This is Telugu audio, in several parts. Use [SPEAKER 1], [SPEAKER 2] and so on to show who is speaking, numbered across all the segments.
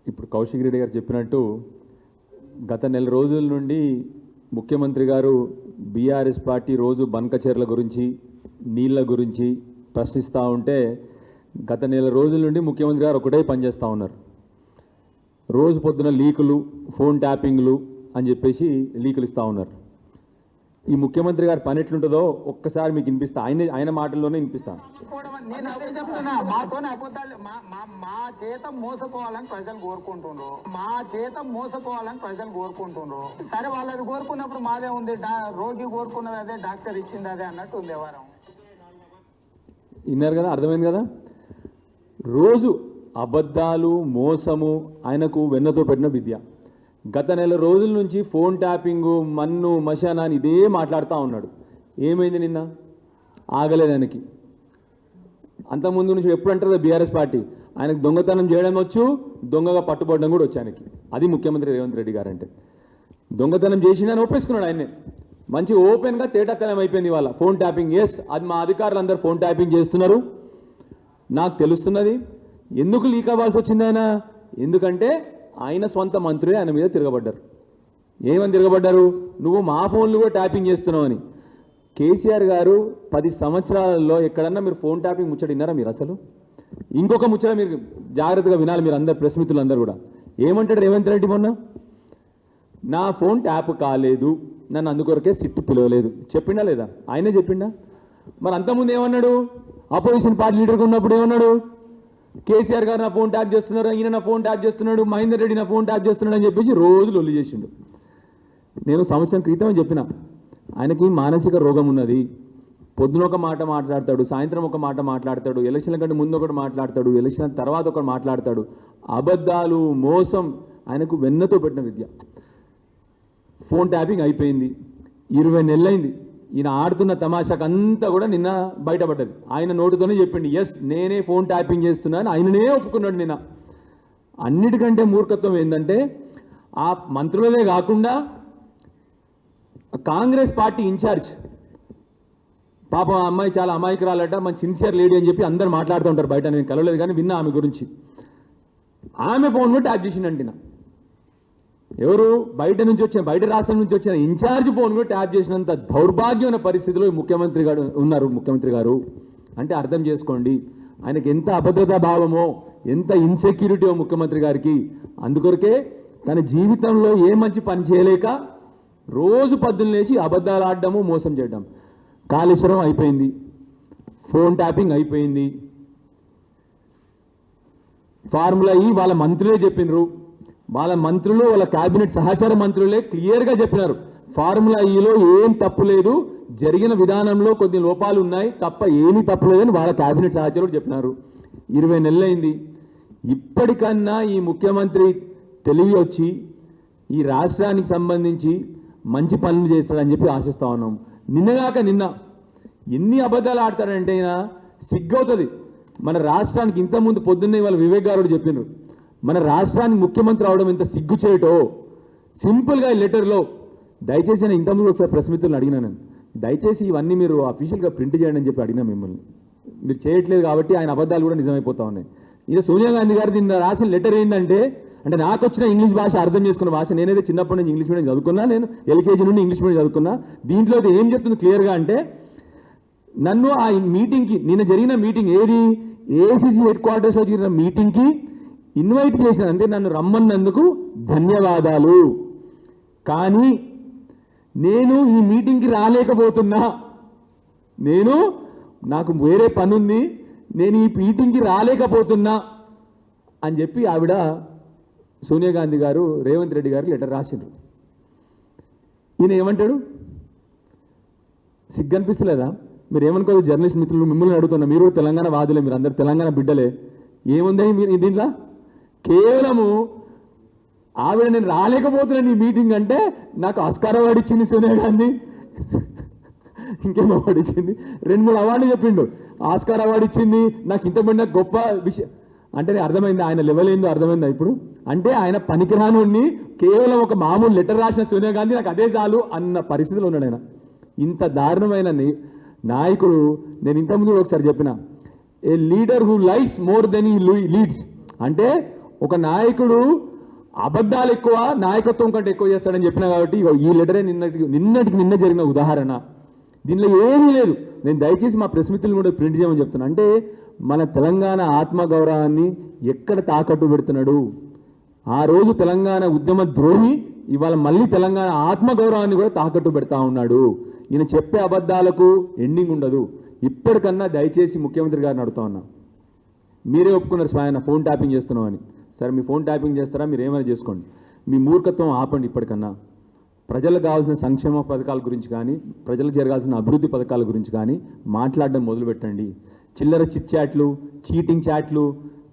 [SPEAKER 1] ఇప్పుడు కౌశిక్ రెడ్డి గారు చెప్పినట్టు గత నెల రోజుల నుండి ముఖ్యమంత్రి గారు బీఆర్ఎస్ పార్టీ రోజు బంకచర్ల గురించి నీళ్ళ గురించి ప్రశ్నిస్తూ ఉంటే గత నెల రోజుల నుండి ముఖ్యమంత్రి గారు ఒకటే పనిచేస్తూ ఉన్నారు. రోజు పొద్దున లీకులు, ఫోన్ ట్యాపింగ్లు అని చెప్పేసి లీకులు ఇస్తూ ఉన్నారు. ఈ ముఖ్యమంత్రి గారి పని ఎట్లుంటుందో ఒక్కసారి మీకు వినిపిస్తా, ఆయన మాటల్లోనే వినిపిస్తాను.
[SPEAKER 2] నేను అదే చెప్తున్నా, మాతోనే అబద్ధాలు మా చేత మోసపోవాలని ప్రజలు కోరుకుంటుండ్రు, సరే వాళ్ళది కోరుకున్నప్పుడు మాదే ఉంది, రోగి కోరుకున్నది అదే, డాక్టర్ ఇచ్చింది అదే అన్నట్టు ఉంది వ్యవహారం.
[SPEAKER 1] విన్నారు కదా, అర్థమైంది కదా. రోజు అబద్ధాలు, మోసము ఆయనకు వెన్నతో పెట్టిన విద్య. గత నెల రోజుల నుంచి ఫోన్ ట్యాపింగు, మన్ను మశానా అని ఇదే మాట్లాడుతూ ఉన్నాడు. ఏమైంది నిన్న? ఆగలేదు ఆయనకి. అంతకుముందు నుంచి ఎప్పుడు అంటారు బీఆర్ఎస్ పార్టీ, ఆయనకు దొంగతనం చేయడం వచ్చు, దొంగగా పట్టుబడడం కూడా వచ్చు ఆయనకి. అది ముఖ్యమంత్రి రేవంత్ రెడ్డి గారు అంటే. దొంగతనం చేసిండని ఒప్పేసుకున్నాడు ఆయన్నే. మంచి ఓపెన్గా తేటతనం అయిపోయింది ఇవాళ. ఫోన్ ట్యాపింగ్, ఎస్, అది మా అధికారులు అందరూ ఫోన్ ట్యాపింగ్ చేస్తున్నారు, నాకు తెలుస్తున్నది. ఎందుకు లీక్ అవ్వాల్సి వచ్చింది ఆయన? ఎందుకంటే ఆయన స్వంత మంత్రులే ఆయన మీద తిరగబడ్డారు. ఏమని తిరగబడ్డారు? నువ్వు మా ఫోన్లు కూడా ట్యాపింగ్ చేస్తున్నావని. కేసీఆర్ గారు 10 సంవత్సరాలలో ఎక్కడన్నా మీరు ఫోన్ ట్యాపింగ్ ముచ్చట విన్నారా మీరు? అసలు ఇంకొక ముచ్చట మీరు జాగ్రత్తగా వినాలి, మీరు అందరు ప్రెస్ మిత్రులు అందరూ కూడా. ఏమంటాడు రేవంత్ రెడ్డి మొన్న? నా ఫోన్ ట్యాప్ కాలేదు, నన్ను అందుకొరకే సిట్టు పిలవలేదు చెప్పిండా లేదా? ఆయనే చెప్పిండా? మరి అంతకుముందు ఏమన్నాడు? అపోజిషన్ పార్టీ లీడర్గా ఉన్నప్పుడు ఏమన్నాడు? కేసీఆర్ గారు నా ఫోన్ ట్యాప్ చేస్తున్నారు, ఈయన నా ఫోన్ ట్యాప్ చేస్తున్నాడు, మహేందర్ రెడ్డి నా ఫోన్ ట్యాప్ చేస్తున్నాడు అని చెప్పేసి రోజు లొల్లి చేసిండు. నేను సంవత్సరం క్రితం చెప్పిన, ఆయనకి మానసిక రోగం ఉన్నది. పొద్దున ఒక మాట మాట్లాడతాడు, సాయంత్రం ఒక మాట మాట్లాడతాడు, ఎలక్షన్ల కంటే ముందు ఒకటి మాట్లాడతాడు, ఎలక్షన్ తర్వాత ఒకటి మాట్లాడతాడు. అబద్ధాలు, మోసం ఆయనకు వెన్నతో పెట్టిన విద్య. ఫోన్ ట్యాపింగ్ అయిపోయింది, 20 నెలలైంది. ఈయన ఆడుతున్న తమాషాకు అంతా కూడా నిన్న బయటపడ్డది. ఆయన నోటితోనే చెప్పిండు, ఎస్ నేనే ఫోన్ ట్యాపింగ్ చేస్తున్నాను, ఆయననే ఒప్పుకున్నాడు నిన్న. అన్నిటికంటే మూర్ఖత్వం ఏంటంటే, ఆ మంత్రులనే కాకుండా కాంగ్రెస్ పార్టీ ఇన్ఛార్జ్, పాపం ఆ అమ్మాయి చాలా అమాయకురాలట, మంచి సిన్సియర్ లేడీ అని చెప్పి అందరు మాట్లాడుతూ ఉంటారు బయట. నేను కలవలేదు కానీ విన్నా ఆమె గురించి. ఆమె ఫోన్ కూడా ట్యాప్ చేసిండంటిన. ఎవరు? బయట రాష్ట్రం నుంచి వచ్చిన ఇన్ఛార్జ్ ఫోన్ కూడా ట్యాప్ చేసినంత దౌర్భాగ్యమైన పరిస్థితిలో ముఖ్యమంత్రి గారు ఉన్నారు. ముఖ్యమంత్రి గారు అంటే అర్థం చేసుకోండి, ఆయనకి ఎంత అభద్రతా భావమో, ఎంత ఇన్సెక్యూరిటీయో ముఖ్యమంత్రి గారికి. అందుకొరకే తన జీవితంలో ఏ మంచి పని చేయలేక రోజు పొద్దున్న లేచి అబద్ధాలు ఆడడము, మోసం చేయడం. కాళేశ్వరం అయిపోయింది, ఫోన్ ట్యాపింగ్ అయిపోయింది, ఫార్ములా ఈ వాళ్ళ మంత్రులే చెప్పినారు, వాళ్ళ మంత్రులు, వాళ్ళ క్యాబినెట్ సహచార మంత్రులే క్లియర్గా చెప్పినారు, ఫార్ములా ఈలో ఏం తప్పు లేదు, జరిగిన విధానంలో కొన్ని లోపాలు ఉన్నాయి తప్ప ఏమీ తప్పు లేదని వాళ్ళ క్యాబినెట్ సహచారులు చెప్పినారు. 20 నెలలైంది. ఇప్పటికన్నా ఈ ముఖ్యమంత్రి తెలివి వచ్చి ఈ రాష్ట్రానికి సంబంధించి మంచి పనులు చేస్తాడని చెప్పి ఆశిస్తా ఉన్నాం. నిన్న ఎన్ని అబద్ధాలు ఆడతాడంటే అయినా సిగ్గవుతుంది. మన రాష్ట్రానికి ఇంతకుముందు పొద్దున్నే వాళ్ళ వివేక్ గారు చెప్పినారు, మన రాష్ట్రానికి ముఖ్యమంత్రి అవడం ఎంత సిగ్గు చేయటో. సింపుల్గా లెటర్లో దయచేసి, నేను ఇంతకుముందు ఒకసారి ప్రెస్ మిత్రులను అడిగినాను, దయచేసి ఇవన్నీ మీరు అఫీషియల్గా ప్రింట్ చేయండి అని చెప్పి అడిగినా మిమ్మల్ని. మీరు చేయట్లేదు కాబట్టి ఆయన అబద్ధాలు కూడా నిజమైపోతా ఉన్నాయి. ఇది సోనియా గాంధీ గారు దీన్ని రాసిన లెటర్ ఏంటంటే, అంటే నాకు వచ్చిన ఇంగ్లీష్ భాష అర్థం చేసుకున్న భాష, నేనైతే చిన్నప్పటి నుంచి ఇంగ్లీష్ మీడియం చదువుకున్నా, నేను ఎల్కేజీ నుండి ఇంగ్లీష్ మీడియం చదువుకున్నా. దీంట్లో ఏం చెప్తుంది క్లియర్గా అంటే, నన్ను ఆ మీటింగ్కి, నిన్న జరిగిన మీటింగ్ ఏది, ఏఐసిసి హెడ్ క్వార్టర్స్లో జరిగిన మీటింగ్కి ఇన్వైట్ చేసిన, అంటే నన్ను రమ్మన్నందుకు ధన్యవాదాలు, కానీ నేను ఈ మీటింగ్కి రాలేకపోతున్నా, నాకు వేరే పని ఉంది, నేను ఈ మీటింగ్కి రాలేకపోతున్నా అని చెప్పి ఆవిడ సోనియా గాంధీ గారు రేవంత్ రెడ్డి గారికి లెటర్ రాసిండ్రు. ఈయన ఏమంటాడు? సిగ్గు అనిపిస్తలేదా? మీరు ఏమనుకోదు జర్నలిస్ట్ మిత్రులు, మిమ్మల్ని అడుగుతున్నా, మీరు తెలంగాణ వాదులే, మీరు అందరు తెలంగాణ బిడ్డలే. ఏముంది మీరు దీంట్లో? కేవలము ఆవిడ నేను రాలేకపోతున్నాను ఈ మీటింగ్ అంటే, నాకు ఆస్కార్ అవార్డు ఇచ్చింది సోనియా గాంధీ, ఇంకేం అవార్డు ఇచ్చింది, 2-3 అవార్డులు చెప్పిండు, ఆస్కార్ అవార్డు ఇచ్చింది, నాకు ఇంతమంది గొప్ప విషయం అంటే అర్థమైంది. ఆయన లెవెల్ ఏందో అర్థమైందా ఇప్పుడు? అంటే ఆయన పనికిరానుని కేవలం ఒక మామూలు లెటర్ రాసిన సోనియా గాంధీ నాకు అదే చాలు అన్న పరిస్థితిలో ఉన్నాడు ఆయన. ఇంత దారుణమైన నాయకుడు. నేను ఇంతకుముందు ఒకసారి చెప్పిన, a leader who lies more than he leads. అంటే ఒక నాయకుడు అబద్ధాలు ఎక్కువ నాయకత్వం కంటే ఎక్కువ చేస్తాడని చెప్పినా కాబట్టి ఇగో ఈ లెటరే నిన్న జరిగిన ఉదాహరణ. దీనిలో ఏమీ లేదు. నేను దయచేసి మా ప్రెస్ మిత్రులు కూడా ప్రింట్ చేయమని చెప్తున్నా. అంటే మన తెలంగాణ ఆత్మగౌరవాన్ని ఎక్కడ తాకట్టు పెడుతున్నాడు? ఆ రోజు తెలంగాణ ఉద్యమ ద్రోహి ఇవాళ మళ్ళీ తెలంగాణ ఆత్మగౌరవాన్ని కూడా తాకట్టు పెడతా ఉన్నాడు. ఈయన చెప్పే అబద్ధాలకు ఎండింగ్ ఉండదు. ఇప్పటికన్నా దయచేసి ముఖ్యమంత్రి గారిని అడుగుతా ఉన్నా, మీరే ఒప్పుకున్నారు స్వయాన ఫోన్ ట్యాపింగ్ చేస్తున్నామని. సరే, మీ ఫోన్ ట్యాపింగ్ చేస్తారా, మీరు ఏమైనా చేసుకోండి. మీ మూర్ఖత్వం ఆపండి. ఇప్పటికన్నా ప్రజలకు కావాల్సిన సంక్షేమ పథకాల గురించి కానీ, ప్రజలకు జరగాల్సిన అభివృద్ధి పథకాల గురించి కానీ మాట్లాడడం మొదలుపెట్టండి. చిల్లర చిట్ చాట్లు,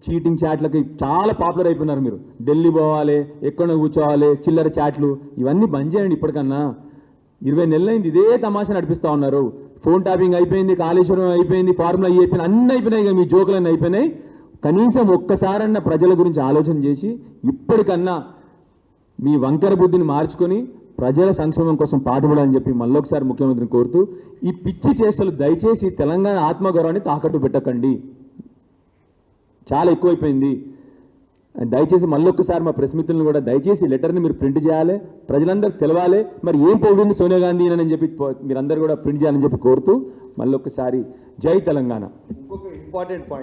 [SPEAKER 1] చీటింగ్ చాట్లకి చాలా పాపులర్ అయిపోయినారు మీరు. ఢిల్లీ పోవాలి, ఎక్కడ కూర్చోవాలి, చిల్లర చాట్లు ఇవన్నీ బంద్ చేయండి. ఇప్పటికన్నా 20 నెలలైంది ఇదే తమాషా నడిపిస్తూ ఉన్నారు. ఫోన్ ట్యాపింగ్ అయిపోయింది, కాళేశ్వరం అయిపోయింది, ఫార్ములా అయిపోయింది, అన్నీ అయిపోయినాయి. ఇక మీ జోకులన్నీ అయిపోయినాయి. కనీసం ఒక్కసారన్నా ప్రజల గురించి ఆలోచన చేసి ఇప్పటికన్నా మీ వంకర బుద్ధిని మార్చుకొని ప్రజల సంక్షేమం కోసం పాటుపడాలని చెప్పి మళ్ళొకసారి ముఖ్యమంత్రిని కోరుతూ, ఈ పిచ్చి చేష్టలు దయచేసి తెలంగాణ ఆత్మగౌరవాన్ని తాకట్టు పెట్టకండి. చాలా ఎక్కువైపోయింది. దయచేసి మళ్ళొక్కసారి మా ప్రెస్ మిత్రులను కూడా దయచేసి లెటర్ని మీరు ప్రింట్ చేయాలి, ప్రజలందరికీ తెలవాలి. మరి ఏం పొగిడింది సోనియా గాంధీ అని చెప్పి మీరందరూ కూడా ప్రింట్ చేయాలని చెప్పి కోరుతూ మళ్ళొక్కసారి జై తెలంగాణ.
[SPEAKER 3] ఇంకొక ఇంపార్టెంట్ పాయింట్